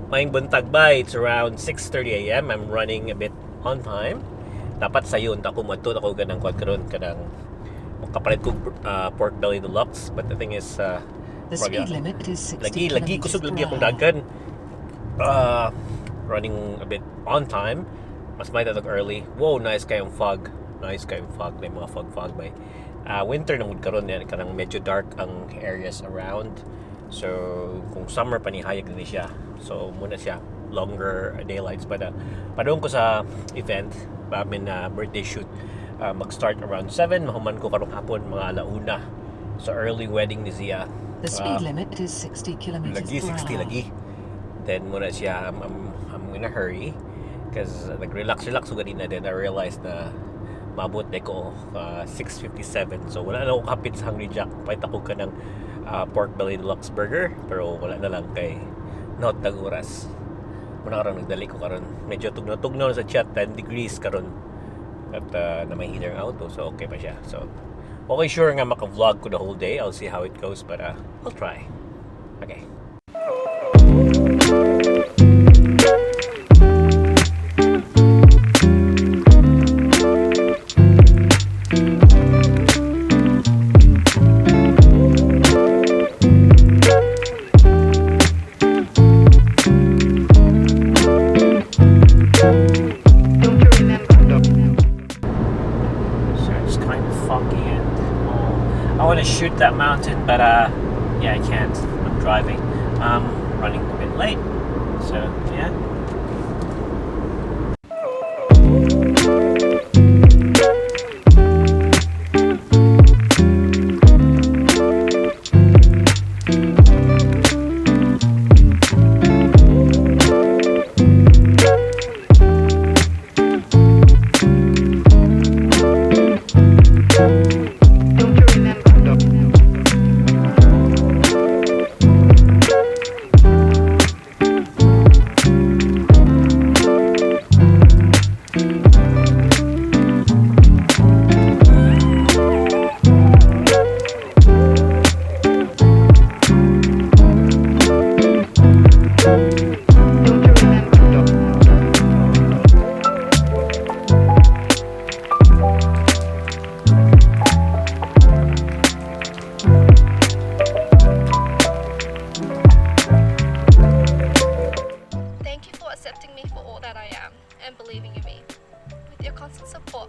Maayong buntag ba? It's around 6:30 a.m. I'm running a bit on time. Dapat sayon ta ko madto ako ganang kwad karon kanang kapalit ko pork belly deluxe, but the thing is the speed limit is 60 lagi kusog lagi akong dagan. Running a bit on time. Mas may tatag early. Wow, nice kayong fog. Nice kayong fog. May mga fog may. Winter na mud karon yan kanang medyo dark ang areas around. So kung summer pa ni hayag din siya. So muna siya longer daylights but padung ko sa event amin na birthday shoot. Mag-start around 7, mahuman ko karong hapon mga alauna. So early wedding ni Zia. The speed limit is 60 kilometers lagi per 60 hour. lagi. Then muna siya I'm in a hurry because nag-relax ko ganina, then I realized na maabot na ko 6:57. So wala na ako kapit sa Hungry Jack. Pahit ako ka ng pork belly deluxe burger, pero wala na lang kay not tag oras. Muna karon nagdali ko karon. Medyo tugnaw sa chat, 10 degrees karon. At na may heater ang auto, so okay pa siya. So okay, sure nga maka-vlog ko the whole day. I'll see how it goes, but I'll try. Okay. I want to shoot that mountain, but yeah, I can't. I'm driving. I'm running a bit late, so yeah.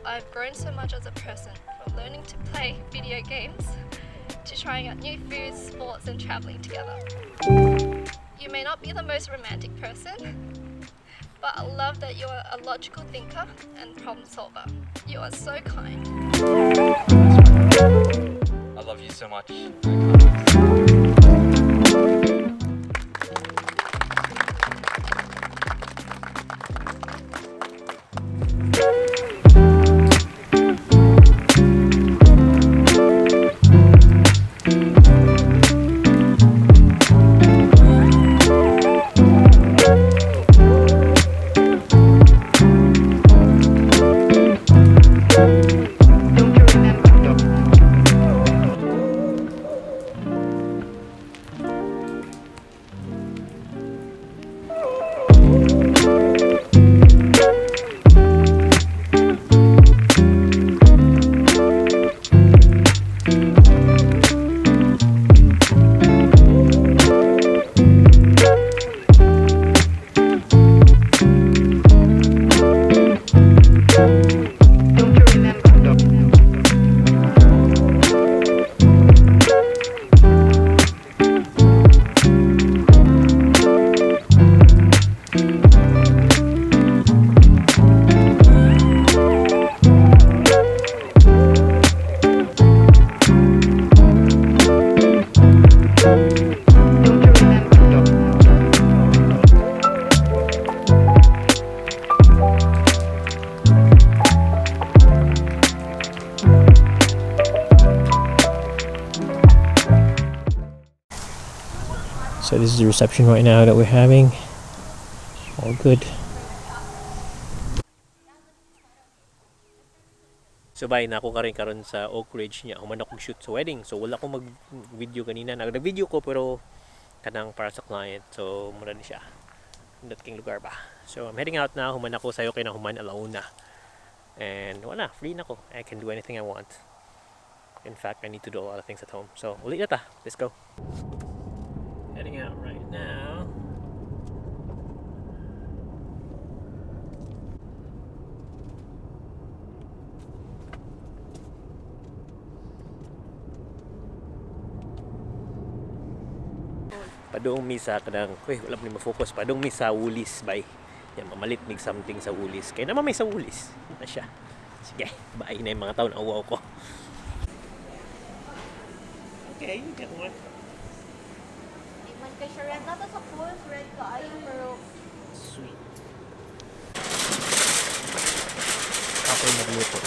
I've grown so much as a person, from learning to play video games to trying out new foods, sports and traveling together. You may not be the most romantic person, but I love that you're a logical thinker and problem solver. You are so kind. I love you so much. So this is the reception right now that we're having. All good. So bay na ako karon sa Oak Ridge niya. Human akong shoot sa wedding. So wala akong mag-video kanina. Nag-video ko pero kanang para sa client. So mura ni siya. Pindot king lugar ba. So I'm heading out now. Human ako sayo kay na human alauna. And wala, free na ko. I can do anything I want. In fact, I need to do a lot of things at home. So uli na ta. Let's go. Heading out right now. Padung mi sa kadang, wala mo ni ma-focus. Padung mi sa Woolies bay. Yan, mamalit mig something sa Woolies. Kaya naman may sa Woolies. Na siya. Sige, bye na yung mga taon awaw ko. Okay, you get one. Iman ka siya red. Nata sa pools, red ka ay pero Sweet. Ako yung nagluto.